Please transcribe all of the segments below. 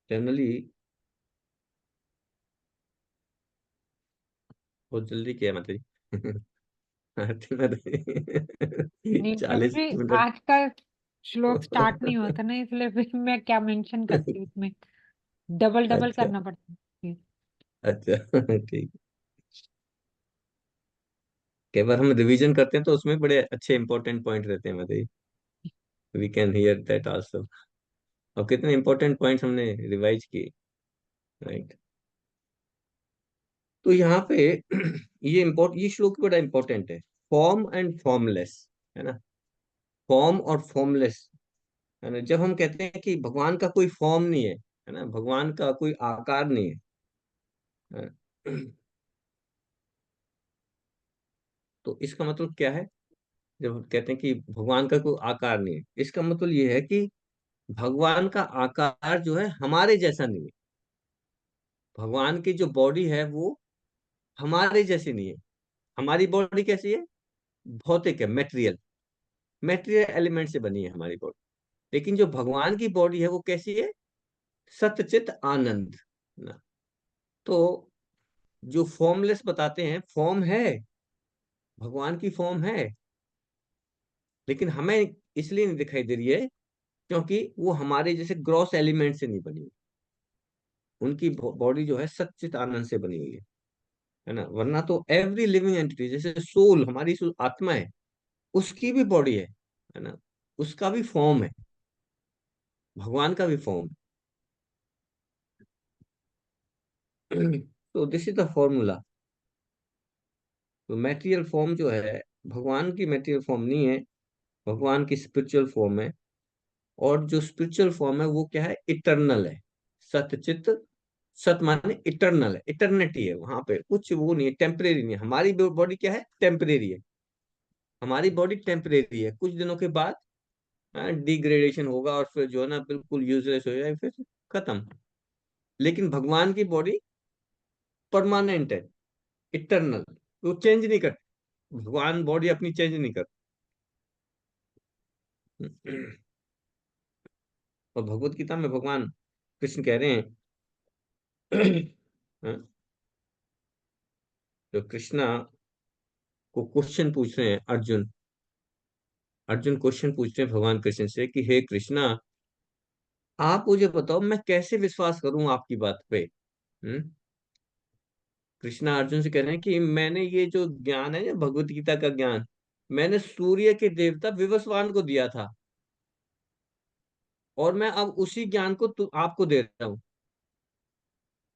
Generally बहुत जल्दी किया माता जी। आरती माता जी नहीं, 40 मिनट। आज का श्लोक स्टार्ट नहीं होता ना, इसलिए फिर मैं क्या मेंशन करती हूँ इसमें। डबल डबल अच्छा। करना पड़ता है। अच्छा। ठीक। कई बार हम रिवीजन करते हैं तो उसमें बड़े अच्छे इंपॉर्टेंट पॉइंट रहते हैं माता जी। We can hear that also. और कितने इंपॉर्टेंट पॉइंट्स हमने रिवाइज किए। राइट। तो यहाँ पे ये श्लोक बड़ा इंपॉर्टेंट है। फॉर्म एंड फॉर्मलेस, है ना। फॉर्म और फॉर्मलेस, है ना। जब हम कहते हैं कि भगवान का कोई फॉर्म नहीं है ना, भगवान का कोई आकार नहीं है। तो इसका मतलब क्या है? जब हम कहते हैं कि भगवान का कोई आकार नहीं है, इसका मतलब ये है कि भगवान का आकार जो है हमारे जैसा नहीं है। भगवान की जो बॉडी है वो हमारे जैसी नहीं है। हमारी बॉडी कैसी है? भौतिक है, मेटेरियल। मेटेरियल एलिमेंट से बनी है हमारी बॉडी। लेकिन जो भगवान की बॉडी है वो कैसी है? सतचित आनंद ना। तो जो फॉर्मलेस बताते हैं, फॉर्म है, भगवान की फॉर्म है, लेकिन हमें इसलिए नहीं दिखाई दे रही है क्योंकि वो हमारे जैसे ग्रॉस एलिमेंट से नहीं बनी हुई। उनकी बॉडी जो है सच्चित आनंद से बनी हुई है ना। वरना तो एवरी लिविंग एंटिटी, जैसे सोल, हमारी जो आत्मा है, उसकी भी बॉडी है ना। उसका भी फॉर्म है, भगवान का भी फॉर्म है। तो दिस इज द फॉर्मूला। तो मेटेरियल फॉर्म जो है, भगवान की मेटेरियल फॉर्म नहीं है, भगवान की स्पिरिचुअल फॉर्म है। और जो स्पिरिचुअल फॉर्म है वो क्या है? इटरनल है। सतचित, सत माने इटरनल है, इटर्निटी है, वहां पे कुछ वो नहीं है, टेम्परेरी नहीं है। हमारी बॉडी क्या है? टेम्परेरी है। हमारी बॉडी टेम्परेरी है, कुछ दिनों के बाद डिग्रेडेशन होगा और फिर जो है ना बिल्कुल यूजलेस हो जाए, फिर खत्म। लेकिन भगवान की बॉडी परमानेंट है, इटरनल। वो चेंज नहीं करती, भगवान बॉडी अपनी चेंज नहीं करती। और भगवत गीता में भगवान कृष्ण कह रहे हैं, हाँ, तो कृष्णा को क्वेश्चन पूछ रहे हैं अर्जुन। अर्जुन क्वेश्चन पूछते हैं भगवान कृष्ण से कि हे कृष्णा, आप मुझे बताओ मैं कैसे विश्वास करूं आपकी बात पे। हम्म। कृष्णा अर्जुन से कह रहे हैं कि मैंने ये जो ज्ञान है, भगवत गीता का ज्ञान, मैंने सूर्य के देवता विवस्वान को दिया था, और मैं अब उसी ज्ञान को आपको दे रहा हूँ।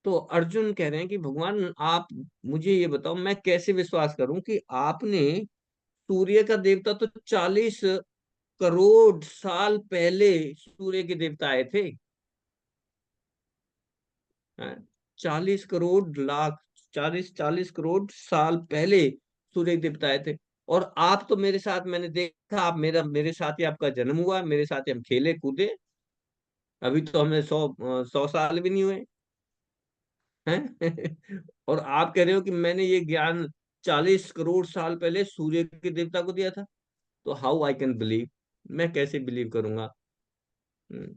तो अर्जुन कह रहे हैं कि भगवान आप मुझे ये बताओ मैं कैसे विश्वास करूं कि आपने, सूर्य का देवता तो 40 करोड़ साल पहले सूर्य के देवता आए थे। 40 करोड़ लाख, 40 40 करोड़ साल पहले सूर्य के देवता आए थे। और आप तो मेरे साथ, मैंने देखा, आप मेरे साथ ही आपका जन्म हुआ, मेरे साथ ही हम खेले कूदे। अभी तो हमें 100 साल भी नहीं हुए हैं। और आप कह रहे हो कि मैंने ये ज्ञान 40 करोड़ साल पहले सूर्य के देवता को दिया था। तो हाउ आई कैन बिलीव, मैं कैसे बिलीव करूंगा? हम्म,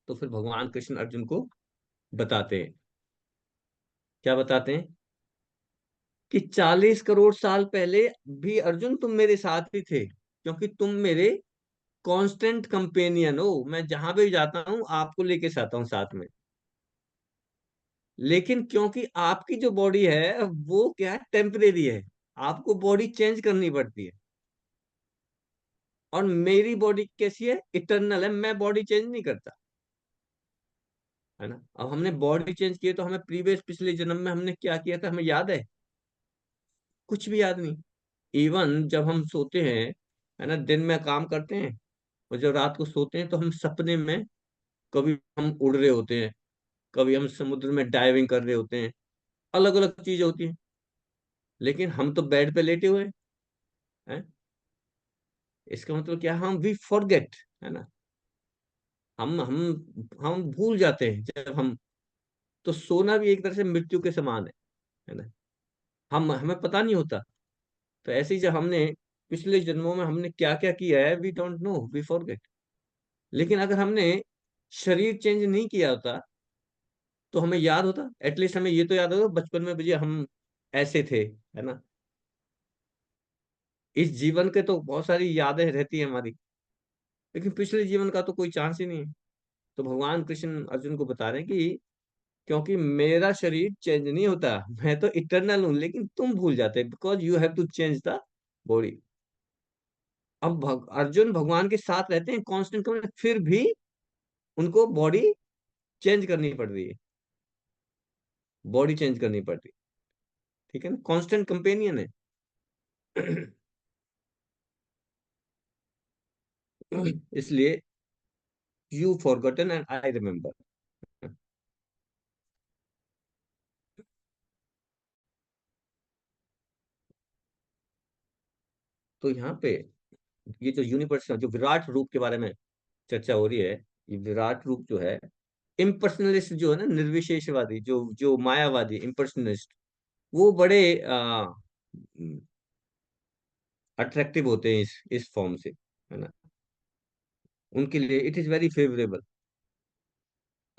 तो फिर भगवान कृष्ण अर्जुन को बताते हैं, क्या बताते हैं कि 40 करोड़ साल पहले भी अर्जुन तुम मेरे साथ ही थे, क्योंकि तुम मेरे कांस्टेंट कंपेनियन हो। मैं जहां भी जाता हूँ आपको लेके जाता हूँ साथ में। लेकिन क्योंकि आपकी जो बॉडी है वो क्या है? टेम्परेरी है। आपको बॉडी चेंज करनी पड़ती है। और मेरी बॉडी कैसी है? इटरनल है, मैं बॉडी चेंज नहीं करता, है ना। अब हमने बॉडी चेंज की है तो हमें प्रीवियस, पिछले जन्म में हमने क्या किया था हमें याद है? कुछ भी याद नहीं। इवन जब हम सोते हैं, है ना, दिन में काम करते हैं, और जब रात को सोते हैं तो हम सपने में, कभी हम उड़ रहे होते हैं, कभी हम समुद्र में डाइविंग कर रहे होते हैं, अलग अलग चीजें होती हैं। लेकिन हम तो बेड पे लेटे हुए हैं। इसका मतलब क्या? हम वी फॉरगेट, है ना। हम भूल जाते हैं जब हम, तो सोना भी एक तरह से मृत्यु के समान है ना। हम हमें पता नहीं होता। तो ऐसे ही जब हमने पिछले जन्मों में हमने क्या क्या किया है, we don't know, we forget. लेकिन अगर हमने शरीर चेंज नहीं किया होता तो हमें याद होता, एटलीस्ट हमें ये तो याद होता बचपन में भैया हम ऐसे थे, है ना। इस जीवन के तो बहुत सारी यादें रहती है हमारी, लेकिन पिछले जीवन का तो कोई चांस ही नहीं है। तो भगवान कृष्ण अर्जुन को बता रहे हैं कि क्योंकि मेरा शरीर चेंज नहीं होता, मैं तो इटरनल हूं, लेकिन तुम भूल जाते because you have to change the body. अब अर्जुन भगवान के साथ रहते हैं कांस्टेंट, फिर भी उनको बॉडी चेंज करनी पड़ रही है, बॉडी चेंज करनी पड़ रही है, ठीक है ना, कांस्टेंट कंपेनियन है। इसलिए you forgotten and I remember. तो यहाँ पे ये जो यूनिवर्स, जो विराट रूप के बारे में चर्चा हो रही है, ये विराट रूप जो है, इम्पर्सनलिस्ट जो है ना, निर्विशेषवादी, जो जो मायावादी इम्पर्सनलिस्ट, वो बड़े अट्रैक्टिव होते हैं इस फॉर्म से, है ना। उनके लिए इट इज वेरी फेवरेबल।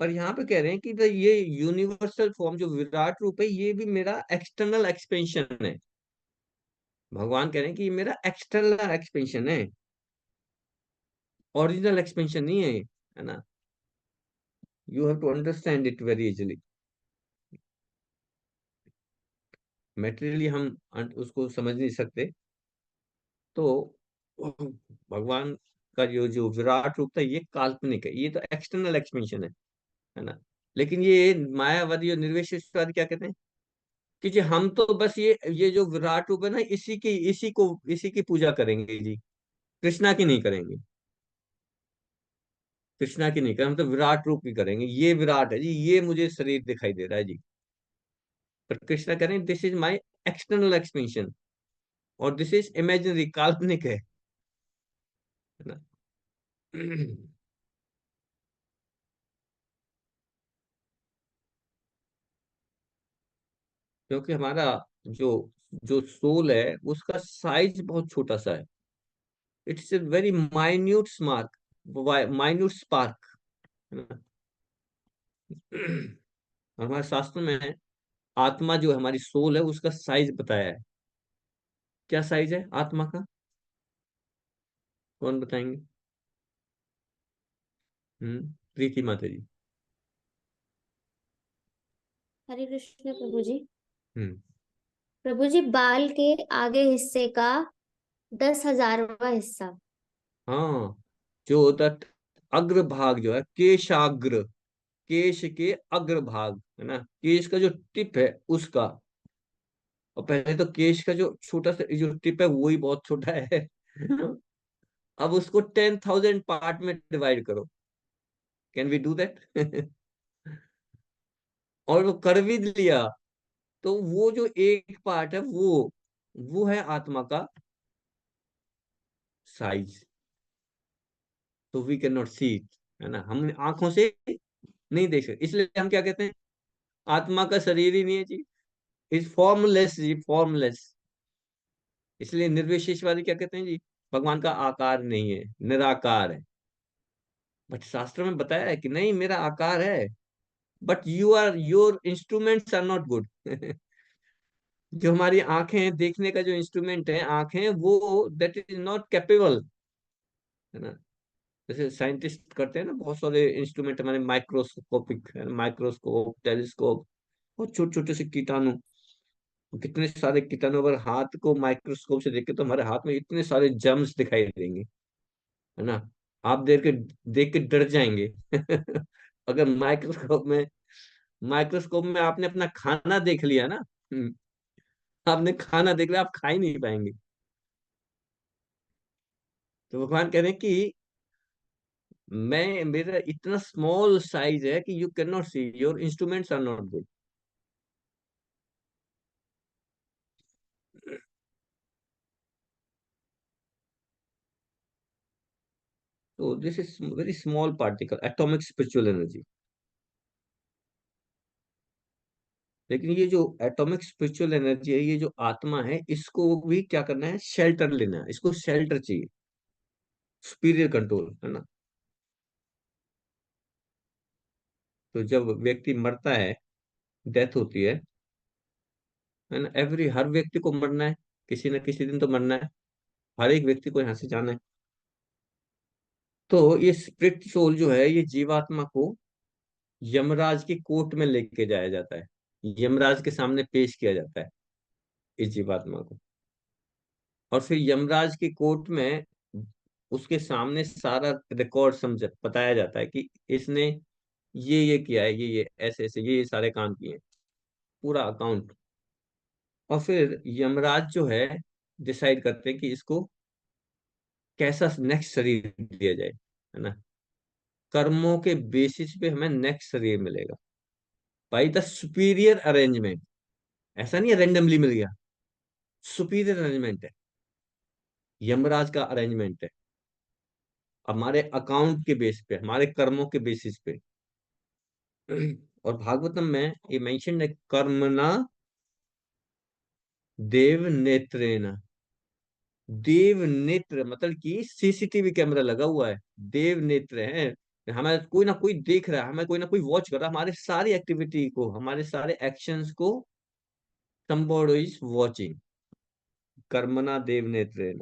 पर यहाँ पे कह रहे हैं कि ये यूनिवर्सल फॉर्म जो विराट रूप है, ये भी मेरा एक्सटर्नल एक्सपेंशन है। भगवान कह रहे हैं कि ये मेरा एक्सटर्नल एक्सपेंशन है, ओरिजिनल एक्सपेंशन नहीं है ना। You have to understand it very easily. Materially हम उसको समझ नहीं सकते। तो भगवान का जो जो विराट रूप था, ये काल्पनिक है, ये तो एक्सटर्नल एक्सपेंशन है ना। लेकिन ये मायावादी और निर्विशेषवादी क्या कहते हैं कि जी हम तो बस ये जो विराट रूप है ना, इसी की पूजा करेंगे जी, कृष्णा की नहीं करेंगे, कृष्णा की नहीं करेंगे, हम तो विराट रूप की करेंगे, ये विराट है जी, ये मुझे शरीर दिखाई दे रहा है जी। पर कृष्णा करें this is my external expansion, और दिस इज इमेजिनरी, काल्पनिक है ना। क्योंकि हमारा जो जो सोल है उसका साइज बहुत छोटा सा है, it's a very minute spark, minute spark, है ना। और हमारे शास्त्र में आत्मा जो है, हमारी सोल है, उसका साइज बताया है। क्या साइज है आत्मा का, कौन बताएंगे? प्रीति माता जी। हरे कृष्ण प्रभु जी। हम्म। प्रभु जी, बाल के आगे हिस्से का 10,000वां हिस्सा। हाँ, जो होता है अग्रभाग जो है, केशाग्र, केश के अग्रभाग, है ना, केश का जो टिप है उसका। और पहले तो केश का जो छोटा सा जो टिप है वो ही बहुत छोटा है। अब उसको 10,000 पार्ट में डिवाइड करो, कैन वी डू दैट? और वो कर भी लिया, तो वो जो एक पार्ट है वो है आत्मा का साइज। तो we can not see it, है ना, हम आंखों से नहीं देख सकते, इसलिए हम क्या कहते हैं, आत्मा का शरीर ही नहीं है जी, इज फॉर्मलेस जी, फॉर्मलेस। इसलिए निर्विशेषवादी क्या कहते हैं जी, भगवान का आकार नहीं है, निराकार है। बट शास्त्र में बताया है कि नहीं, मेरा आकार है, but you are, your instruments are not good. जो हमारी आंखें, देखने का जो इंस्ट्रूमेंट है आंखें, वो दैट इज नॉट कैपेबल, है ना। जैसे साइंटिस्ट करते हैं ना, बहुत सारे इंस्ट्रूमेंट हमारे माइक्रोस्कोपिक, माइक्रोस्कोप, टेलीस्कोप, बहुत छोटे छोटे से कीटाणु, कितने सारे कीटाणु, अगर हाथ को माइक्रोस्कोप से देखे तो हमारे हाथ में इतने सारे जर्म्स दिखाई देंगे, है ना। आप देख के डर जाएंगे। अगर माइक्रोस्कोप में आपने अपना खाना देख लिया ना, आपने खाना देख लिया, आप खा ही नहीं पाएंगे। तो भगवान कह रहे हैं कि मैं, मेरा इतना स्मॉल साइज है कि you can not see, your instruments are not good. तो this is very small particle, atomic spiritual energy. लेकिन ये जो एटॉमिक स्पिरिचुअल एनर्जी है, ये जो आत्मा है, इसको भी क्या करना है, शेल्टर लेना है, इसको शेल्टर चाहिए, सुपीरियर कंट्रोल, है ना। तो जब व्यक्ति मरता है, डेथ होती है ना, हर व्यक्ति को मरना है, किसी न किसी दिन तो मरना है, हर एक व्यक्ति को यहाँ से जाना है। तो ये स्पिरिट सोल जो है, ये जीवात्मा को यमराज की कोर्ट में लेके जाया जाता है, यमराज के सामने पेश किया जाता है इस जीवात्मा को। और फिर यमराज की कोर्ट में उसके सामने सारा रिकॉर्ड समझ बताया जाता है कि इसने ये किया है, ये ऐसे ऐसे ये सारे काम किए हैं, पूरा अकाउंट। और फिर यमराज जो है डिसाइड करते हैं कि इसको कैसा नेक्स्ट शरीर दिया जाए, है ना। कर्मों के बेसिस पे हमें नेक्स्ट शरीर मिलेगा, बाई द सुपीरियर अरेंजमेंट। ऐसा नहीं है रेंडमली मिल गया, सुपीरियर अरेंजमेंट है, यमराज का अरेंजमेंट है, हमारे अकाउंट के बेस पे, हमारे कर्मों के बेसिस पे। और भागवतम में ये मेंशन है, कर्मणा देव नेत्रेण। देव नेत्र मतलब कि सीसीटीवी कैमरा लगा हुआ है, देव नेत्र है, हमें कोई ना कोई देख रहा है, हमें कोई ना कोई वॉच कर रहा है, हमारे सारी एक्टिविटी को, हमारे सारे एक्शंस को somebody is watching। कर्मणा देव नेत्रेण।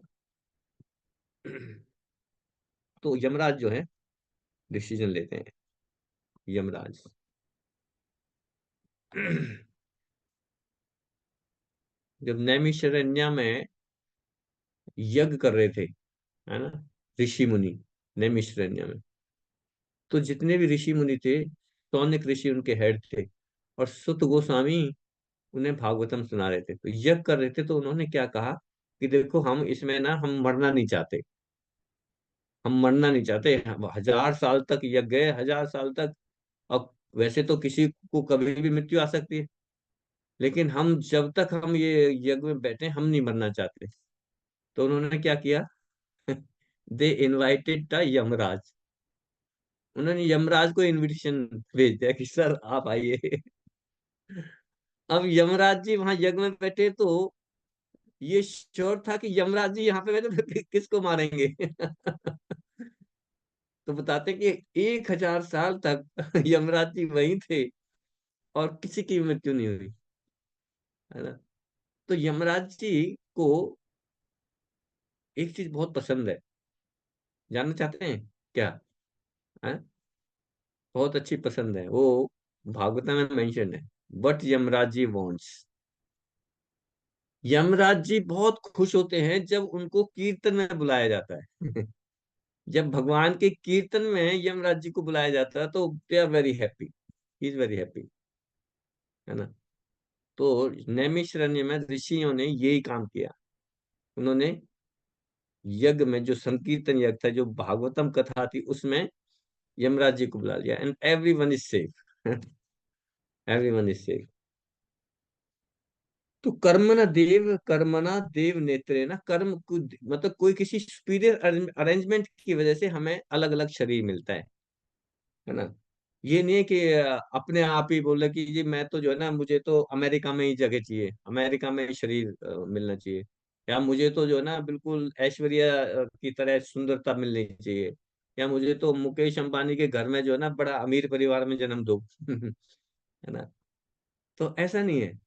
तो यमराज जो है डिसीजन लेते हैं, यमराज। जब नैमिषारण्य में यज्ञ कर रहे थे, है ना, ऋषि मुनि, नैमिषारण्य में, तो जितने भी ऋषि मुनि थे, सौनक ऋषि उनके हेड थे, और सुत गोस्वामी उन्हें भागवतम सुना रहे थे। तो यज्ञ कर रहे थे, तो उन्होंने क्या कहा कि देखो, हम इसमें ना, हम मरना नहीं चाहते, हम मरना नहीं चाहते, 1000 साल तक यज्ञ है, 1000 साल तक। अब वैसे तो किसी को कभी भी मृत्यु आ सकती है, लेकिन हम जब तक हम ये यज्ञ में बैठे, हम नहीं मरना चाहते। तो उन्होंने क्या किया, दे इनवाइटेड द यमराज। उन्होंने यमराज को इनविटेशन भेज दिया कि सर आप आइए। अब यमराज जी वहां यज्ञ में बैठे, तो ये श्योर था कि यमराज जी यहाँ पे बैठे तो किसको मारेंगे। तो बताते कि 1000 साल तक यमराज जी वहीं थे, और किसी की मृत्यु नहीं हुई, है ना। तो यमराज जी को एक चीज बहुत पसंद है, जानना चाहते हैं क्या, है? बहुत अच्छी पसंद है वो, भागवत में मेंशन है, बट यमराज जी वांट्स। यमराज जी बहुत खुश होते हैं जब उनको कीर्तन में बुलाया जाता है। जब भगवान के कीर्तन में यमराज जी को बुलाया जाता है, तो they are very happy, he is very happy, है ना। तो नैमिषारण्य में ऋषियों ने यही काम किया, उन्होंने यज्ञ में, जो संकीर्तन यज्ञ था, जो भागवतम कथा थी, उसमें यमराज जी को बुला लिया, and everyone is safe. Everyone is safe. तो कर्मणा देव नेत्रे ना, मतलब कोई किसी सुपीरियर अरेंजमेंट की वजह से हमें अलग अलग शरीर मिलता है ना। ये नहीं है कि अपने आप ही बोले कि जी मैं तो जो है ना, मुझे तो अमेरिका में ही जगह चाहिए, अमेरिका में ही शरीर मिलना चाहिए, या मुझे तो जो है ना बिल्कुल ऐश्वर्या की तरह सुंदरता मिलनी चाहिए, या मुझे तो मुकेश अंबानी के घर में जो है ना बड़ा अमीर परिवार में जन्म दो। है ना। तो ऐसा नहीं है,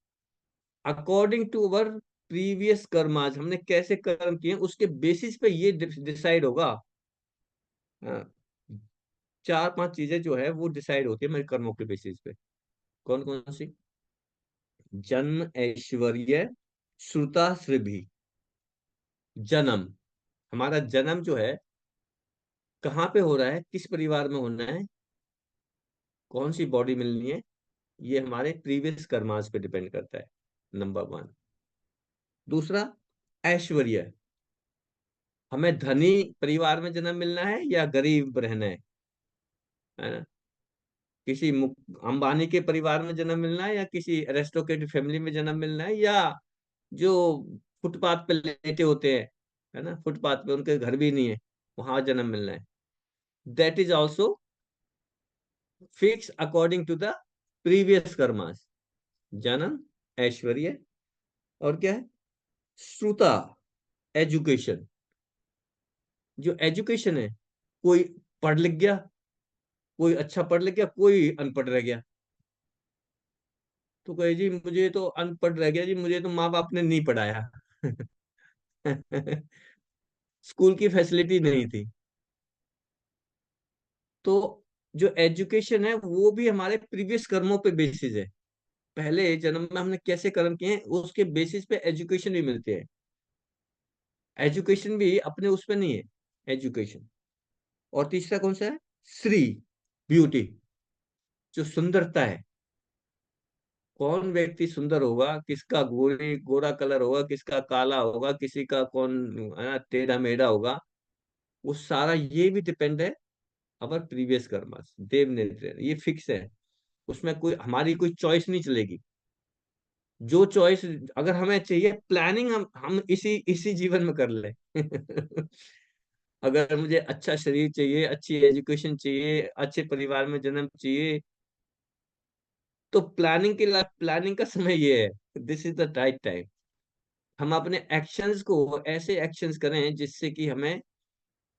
according to our previous karmas, हमने कैसे कर्म किए उसके बेसिस पे ये डिसाइड होगा। हाँ, 4-5 चीजें जो है वो डिसाइड होती है मेरे कर्मों के बेसिस पे। कौन कौन सी? जन्म, ऐश्वर्य, श्रुता, श्रीभी। जन्म, हमारा जन्म जो है कहाँ पे हो रहा है, किस परिवार में होना है, कौन सी बॉडी मिलनी है, ये हमारे प्रीवियस कर्मास पे डिपेंड करता है, नंबर 1। दूसरा, ऐश्वर्य, हमें धनी परिवार में जन्म मिलना है या गरीब रहना है ना। किसी अंबानी के परिवार में जन्म मिलना है, या किसी एरिस्टोक्रेटिक फैमिली में जन्म मिलना है, या जो फुटपाथ पे लेटे होते हैं, है ना, फुटपाथ पे उनके घर भी नहीं है, वहां जन्म मिलना है। That is also fix according to the previous karmas. जन्म, ऐश्वर्य, और क्या है, श्रुता, एजुकेशन। जो एजुकेशन है, कोई पढ़ लिख गया, कोई अच्छा पढ़ लिख गया, कोई अनपढ़ रह गया। तो कहे जी मुझे तो अनपढ़ रह गया जी, मुझे तो माँ बाप ने नहीं पढ़ाया। स्कूल की फैसिलिटी नहीं थी। तो जो एजुकेशन है वो भी हमारे प्रीवियस कर्मों पे बेसिस है। पहले जन्म में हमने कैसे कर्म किए हैं उसके बेसिस पे एजुकेशन भी मिलती है। एजुकेशन भी अपने उस पे नहीं है, एजुकेशन। और तीसरा कौन सा है? श्री, ब्यूटी, जो सुंदरता है। कौन व्यक्ति सुंदर होगा, किसका गोरा कलर होगा, किसका काला होगा, किसी का कौन है ना टेढ़ा मेढ़ा होगा, वो सारा ये भी डिपेंड है अवर प्रीवियस कर्मास, देव नेचर, ये फिक्स है। उसमें कोई हमारी कोई चॉइस नहीं चलेगी। जो चॉइस अगर हमें चाहिए प्लानिंग, हम इसी इसी जीवन में कर ले। अगर मुझे अच्छा शरीर चाहिए, अच्छी एजुकेशन चाहिए, अच्छे परिवार में जन्म चाहिए, तो प्लानिंग का समय ये है, this is the right time. हम अपने एक्शंस को ऐसे एक्शंस करें जिससे कि हमें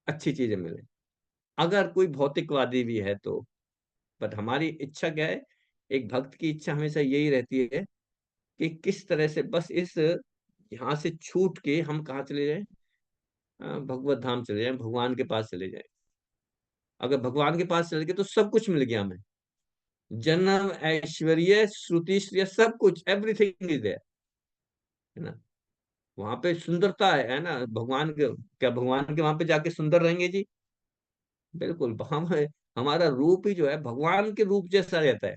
अच्छी चीजें मिले। अगर कोई भौतिकवादी भी है तो, बट हमारी इच्छा क्या है? एक भक्त की इच्छा हमेशा यही रहती है कि किस तरह से बस इस यहाँ से छूट के हम कहाँ चले जाएं? भगवत धाम चले जाएं, भगवान के पास चले जाएं। अगर भगवान के पास चले गए तो सब कुछ मिल गया हमें। जन्म, ऐश्वर्य, श्रुति, श्रेय, सब कुछ, एवरीथिंग इज देयर, है ना। वहां पे सुंदरता है ना। भगवान के, क्या भगवान के वहां पे जाके सुंदर रहेंगे जी? बिल्कुल। हम हमारा रूप ही जो है भगवान के रूप जैसा रहता है,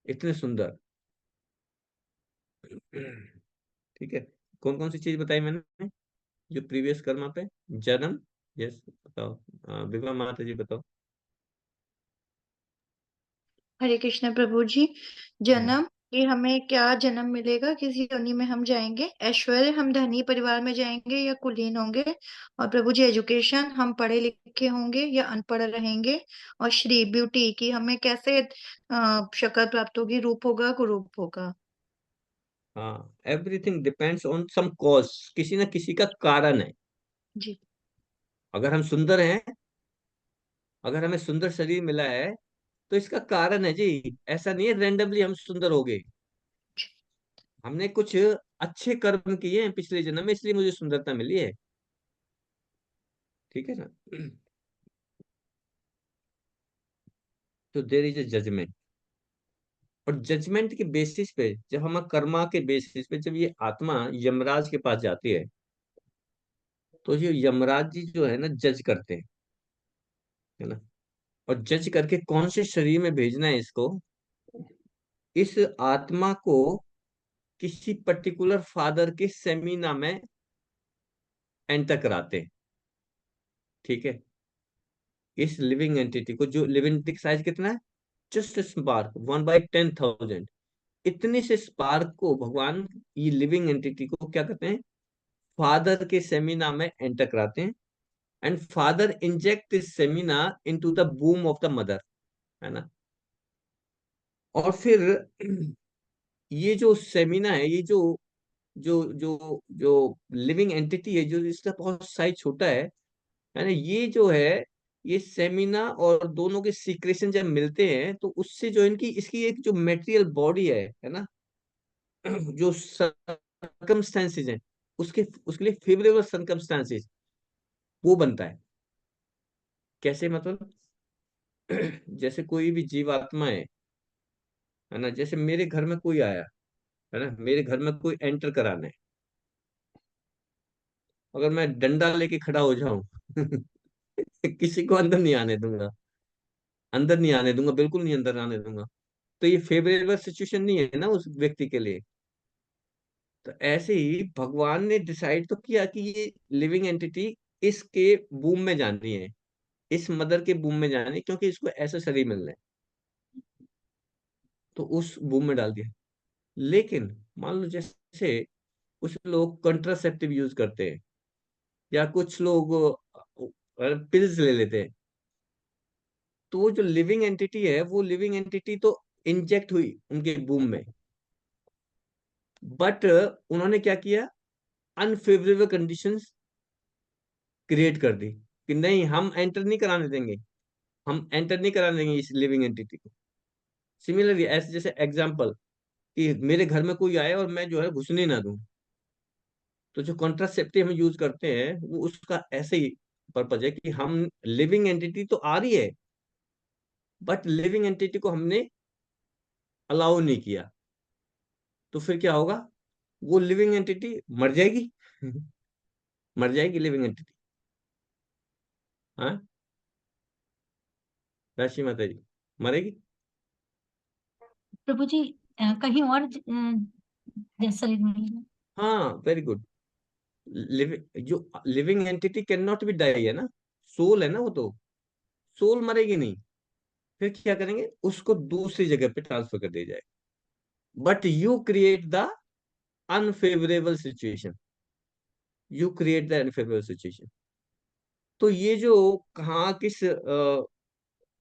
इतने सुंदर। ठीक है। कौन कौन सी चीज बताई मैंने जो प्रीवियस कर्मा पे? जन्म, यस, बताओ। विभा माता जी बताओ। हरे कृष्ण प्रभु जी। हम्म, जन्म, ये हमें क्या जन्म मिलेगा, किस योनि में हम जाएंगे। ऐश्वर्य, हम धनी परिवार में जाएंगे या कुलीन होंगे। और प्रभु जी एजुकेशन, हम पढ़े लिखे होंगे या अनपढ़ रहेंगे। और श्री, ब्यूटी, की हमें कैसे शक्ल प्राप्त होगी, रूप होगा, कुरूप होगा। हाँ, everything depends on some cause, किसी ना किसी का कारण है। जी। अगर हम सुंदर हैं, अगर हमें सुंदर शरीर मिला है, तो इसका कारण है जी। ऐसा नहीं है रेंडमली हम सुंदर हो गए। हमने कुछ अच्छे कर्म किए हैं पिछले जन्म में, इसलिए मुझे सुंदरता मिली है। ठीक है ना। तो देर इज ए जजमेंट। और जजमेंट के बेसिस पे, जब हम कर्मा के बेसिस पे जब ये आत्मा यमराज के पास जाती है, तो ये यमराज जी जो है ना जज करते हैं, है ना। और जज करके कौन से शरीर में भेजना है इसको, इस आत्मा को किसी पर्टिकुलर फादर के सेमिना में एंटर कराते हैं। ठीक है। इस लिविंग एंटिटी को, जो लिविंग एंटिटी साइज कितना है? Just spark, 1/10,000। इतने से स्पार्क को भगवान, ये लिविंग एंटिटी को क्या करते हैं? फादर के सेमिना में एंटर कराते हैं। And father inject this semen into the बूम ऑफ द मदर, है ना। और फिर ये जो सेमिना है, ये जो जो जो जो लिविंग एंटिटी है, जो इसका बहुत साइज छोटा है ना, ये जो है, ये सेमिना और दोनों के सीक्रेशन जब मिलते हैं, तो उससे जो इनकी इसकी एक जो मेटेरियल बॉडी है ना, जो सरकमस्टेंसेज हैं, उसके उसके लिए फेवरेबल सरकमस्टेंसेज वो बनता है। कैसे मतलब? जैसे कोई भी जीवात्मा है ना, जैसे मेरे घर में कोई आया, है ना, मेरे घर में कोई एंटर कराना है। अगर मैं डंडा लेके खड़ा हो जाऊं, किसी को अंदर नहीं आने दूंगा, अंदर नहीं आने दूंगा, बिल्कुल नहीं अंदर आने दूंगा। तो ये फेवरेबल सिचुएशन नहीं है ना उस व्यक्ति के लिए। तो ऐसे ही भगवान ने डिसाइड तो किया कि ये लिविंग एंटिटी इसके बूम में जानी है, इस मदर के बूम में जानी है, क्योंकि इसको ऐसा शरीर मिलना है। तो उस बूम में डाल दिया। लेकिन मान लो जैसे कुछ लोग कंट्रासेप्टिव यूज करते हैं, या कुछ लोग पिल्स ले लेते हैं, तो वो जो लिविंग एंटिटी है, वो लिविंग एंटिटी तो इंजेक्ट हुई उनके बूम में, बट उन्होंने क्या किया? अनफेवरेबल कंडीशंस क्रिएट कर दी कि नहीं, हम एंटर नहीं कराने देंगे। हम एंटर नहीं करा देंगे इस लिविंग एंटिटी को। सिमिलरली ऐसे जैसे एग्जाम्पल कि मेरे घर में कोई आए और मैं जो है घुसने ना दूं, तो जो कॉन्ट्रासेप्टिव हम यूज करते हैं वो उसका ऐसे ही पर्पज है कि हम लिविंग एंटिटी तो आ रही है, बट लिविंग एंटिटी को हमने अलाउ नहीं किया, तो फिर क्या होगा, वो लिविंग एंटिटी मर जाएगी। मर जाएगी लिविंग एंटिटी। हाँ, राशि माता जी, मरेगी। प्रभु जी कहीं और जैसा हाँ, वेरी गुड। जो living entity can not be die है ना, सोल है ना वो तो, सोल मरेगी नहीं। फिर क्या करेंगे, उसको दूसरी जगह पे ट्रांसफर कर दिया जाए, but you create the unfavourable situation, you create the unfavourable situation. तो ये जो कहाँ किस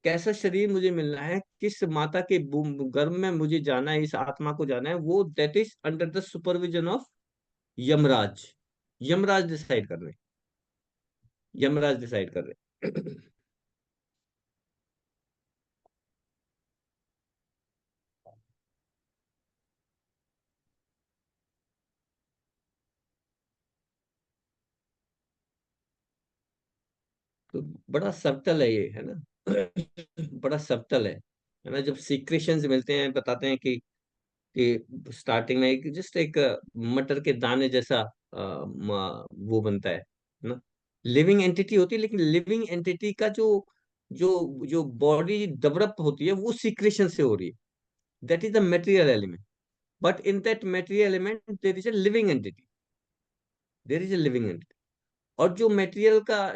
कैसा शरीर मुझे मिलना है, किस माता के गर्भ में मुझे जाना है, इस आत्मा को जाना है, वो that is under the supervision of Yamraj. Yamraj decide कर रहे, यमराज डिसाइड कर रहे। तो बड़ा सबटल है ये, है ना। बड़ा सबटल है ना। जब सीक्रेशंस मिलते हैं, बताते हैं कि स्टार्टिंग में एक जस्ट एक मटर के दाने जैसा वो बनता है ना। लिविंग एंटिटी होती है, लेकिन लिविंग एंटिटी का जो जो जो बॉडी डेवलप होती है वो सीक्रेशन से हो रही है। That is the material element, but in that material element there is a living entity, there is a living entity. और जो मटेरियल का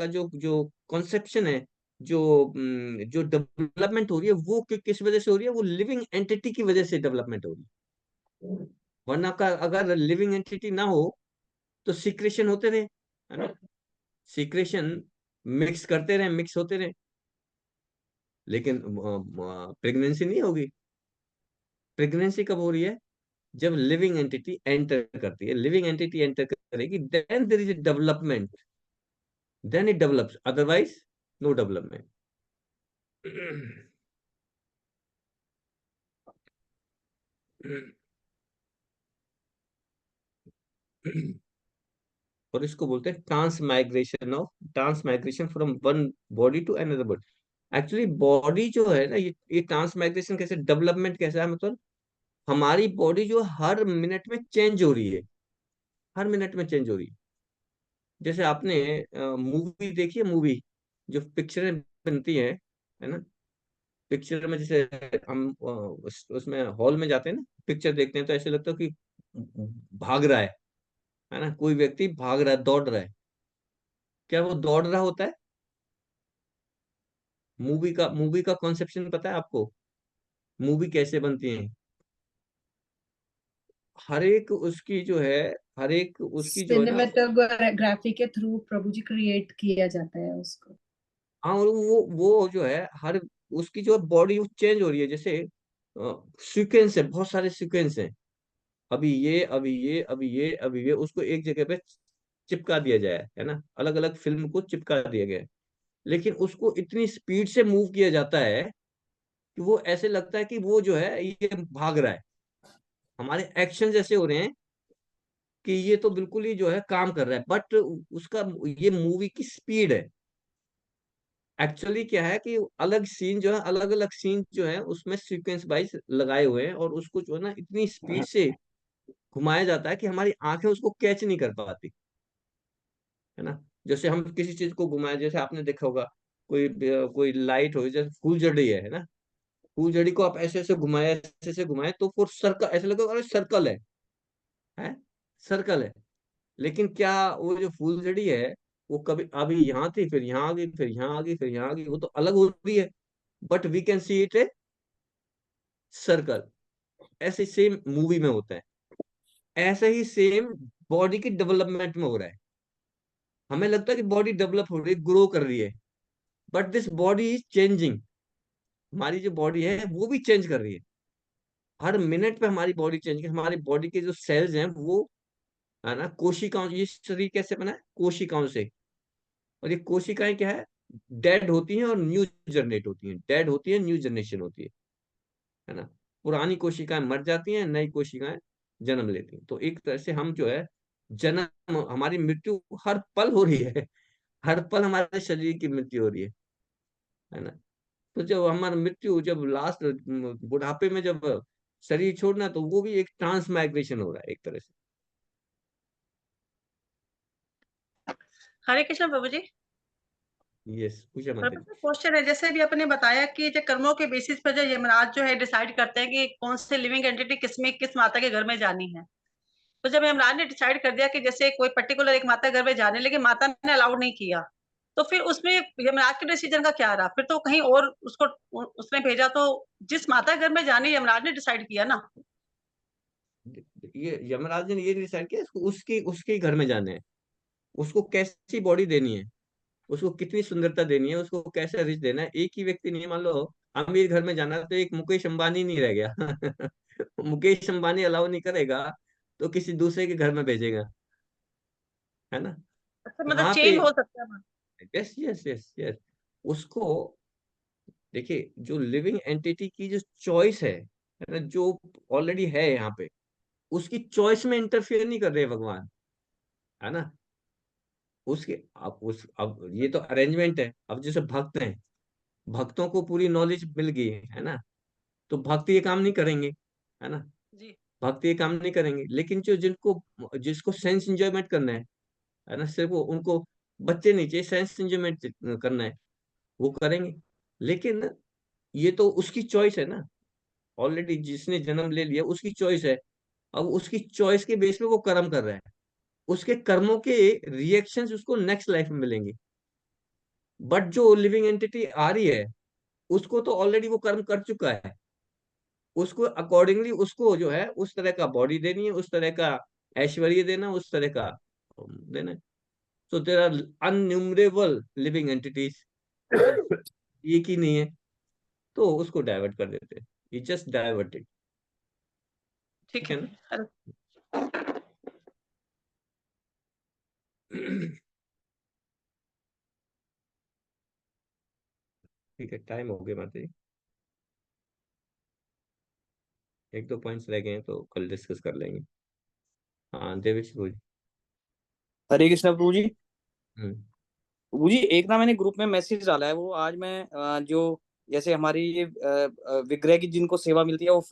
जो जो कॉन्सेप्शन है, जो डेवलपमेंट हो रही है, वो किस वजह से हो रही है, वो लिविंग एंटिटी की वजह से डेवलपमेंट हो रही है। वरना का अगर लिविंग एंटिटी ना हो तो सीक्रेशन होते रहे, है ना। सीक्रेशन मिक्स करते रहे, मिक्स होते रहे, लेकिन प्रेगनेंसी नहीं होगी। प्रेगनेंसी कब हो रही है, जब लिविंग एंटिटी एंटर करती है। लिविंग एंटिटी एंटर करेगी, then there is development, then it develops, otherwise no development। और इसको बोलते हैं transmigration from one body to another body. Actually body जो है ना, ये ट्रांस माइग्रेशन कैसे, डेवलपमेंट कैसा है, मतलब हमारी बॉडी जो हर मिनट में चेंज हो रही है, हर मिनट में चेंज हो रही है। जैसे आपने मूवी देखी है, मूवी जो पिक्चरें बनती है ना। पिक्चर में जैसे हम उसमें हॉल में जाते हैं ना, पिक्चर देखते हैं, तो ऐसे लगता है कि भाग रहा है ना, कोई व्यक्ति भाग रहा है, दौड़ रहा है। क्या वो दौड़ रहा होता है? मूवी का कॉन्सेप्शन पता है आपको? मूवी कैसे बनती है? हर एक उसकी जो है, हर एक उसकी जो है ना। सिनेमेटोग्राफी के थ्रू प्रभु जी क्रिएट किया जाता है उसको। हाँ, और वो जो है हर उसकी जो बॉडी चेंज हो रही है, जैसे सीक्वेंस है, बहुत सारे सीक्वेंस हैं। अभी ये, अभी ये, अभी ये, अभी ये, उसको एक जगह पे चिपका दिया जाए, है ना, अलग अलग फिल्म को चिपका दिया गया है। लेकिन उसको इतनी स्पीड से मूव किया जाता है कि वो ऐसे लगता है कि वो जो है ये भाग रहा है। हमारे एक्शन जैसे हो रहे हैं कि ये तो बिल्कुल ही जो है काम कर रहा है, बट उसका ये मूवी की स्पीड है। एक्चुअली क्या है कि अलग सीन जो है, अलग अलग सीन जो है उसमें सीक्वेंस वाइज लगाए हुए हैं, और उसको जो है ना इतनी स्पीड से घुमाया जाता है कि हमारी आंखें उसको कैच नहीं कर पाती, है ना। जैसे हम किसी चीज को घुमाए, जैसे आपने देखा होगा, कोई लाइट हो, जैसे फूलझड़ी है ना। फूलझड़ी को आप ऐसे ऐसे घुमाए, ऐसे ऐसे घुमाए, तो वो सर्कल ऐसे लगेगा, अरे सर्कल है सर्कल है। लेकिन क्या वो जो फूलझड़ी है, वो कभी अभी यहाँ थी, फिर यहाँ आ गई, फिर यहाँ आ गई, फिर यहाँ आ गई, वो तो अलग हो रही है, but we can see it a circle. ऐसे सेम मूवी में होता है, ऐसे ही सेम बॉडी की डेवलपमेंट में हो रहा है। हमें लगता है कि बॉडी डेवलप हो रही है, ग्रो कर रही है, but this body is changing. हमारी जो बॉडी है वो भी चेंज कर रही है, हर मिनट पे हमारी बॉडी चेंज कर, हमारी बॉडी के जो सेल्स हैं वो, है ना, कोशिकाओं, ये शरीर कैसे बना है, कोशिकाओं से। और ये कोशिकाएं क्या है, डेड होती हैं और न्यू जनरेट होती हैं, डेड होती है, न्यू जनरेशन होती है ना। पुरानी कोशिकाएं मर जाती हैं, नई कोशिकाएं जन्म लेती हैं। तो एक तरह से हम जो है, जन्म, हमारी मृत्यु हर पल हो रही है, हर पल हमारे शरीर की मृत्यु हो रही है ना। तो जब हमारा मृत्यु, जब लास्ट बुढ़ापे में जब शरीर छोड़ना, तो वो भी एक ट्रांस माइग्रेशन हो रहा है एक तरह से। हरे कृष्ण प्रभु जी। यस, पूछा माता प्रभु जी। जी, क्वेश्चन है, जैसे अभी आपने बताया कि जो कर्मों के बेसिस पर जो यमराज जो है डिसाइड करते हैं कि कौन से लिविंग एंटिटी किसमें किस माता के घर में जानी है। तो जब यमराज ने डिसाइड कर दिया कि जैसे कोई पर्टिकुलर एक माता के घर में जाने, लेकिन माता ने अलाउड नहीं किया, तो फिर उसमें यमराज के डिसीजन का क्या रहा? फिर तो कहीं और उसको उसने भेजा, तो जिस माता के घर में जाने यमराज ने डिसाइड किया ना। ये यमराज ने ये डिसाइड किया, उसके उसके घर में जाने हैं, उसको कैसी बॉडी देनी है, उसको कितनी सुंदरता देनी है, उसको कैसे रिच देना है। एक ही व्यक्ति नहीं, मान लो अमीर घर में जाना है, तो एक मुकेश अंबानी नहीं रह गया। मुकेश अंबानी अलाउ नहीं करेगा, तो किसी दूसरे के घर में भेजेगा, है ना। अच्छा, मतलब वहां पे, चेंज हो सकता है। यस यस यस यस, उसको देखिए, जो लिविंग एंटिटी की जो चॉइस है ना, जो ऑलरेडी है यहाँ पे, उसकी चॉइस में इंटरफेयर नहीं कर रहे भगवान, है ना। उसके अब ये तो अरेंजमेंट है। अब जैसे भक्त हैं, भक्तों को पूरी नॉलेज मिल गई है ना, तो भक्त ये काम नहीं करेंगे, है ना। जी भक्त ये काम नहीं करेंगे, लेकिन जो जिनको जिसको सेंस एंजॉयमेंट करना है ना, सिर्फ उनको बच्चे नहीं चाहिए, सेंस एंजॉयमेंट करना है, वो करेंगे। लेकिन ये तो उसकी चॉइस है ना, ऑलरेडी जिसने जन्म ले लिया उसकी चॉइस है। अब उसकी चॉइस के बेस पे वो कर्म कर रहा है, उसके कर्मों के रिएक्शंस उसको नेक्स्ट लाइफ में मिलेंगे। बट जो लिविंग एंटिटी आ रही है, उसको तो ऑलरेडी वो कर्म कर चुका है, उसको अकॉर्डिंगली उसको जो है उस तरह का बॉडी देनी है, उस तरह का ऐश्वर्य देना, उस तरह का देना है। सो देर आर अनन्यूमरेबल लिविंग एंटिटीज, एक ही नहीं है, तो उसको डाइवर्ट कर देते हैं। ये जस्ट डाइवर्टेड, ठीक ठीक है। है ना। अरे, ठीक है, टाइम हो गया माता जी, एक दो पॉइंट्स रह गए हैं, तो कल डिस्कस कर लेंगे। हाँ, देवेश बोल। हरे कृष्ण प्रभु जी। हम्म। प्रभु जी, एक ना मैंने ग्रुप में मैसेज डाला है, वो आज मैं जो जैसे हमारी ये विग्रह की जिनको सेवा मिलती है वो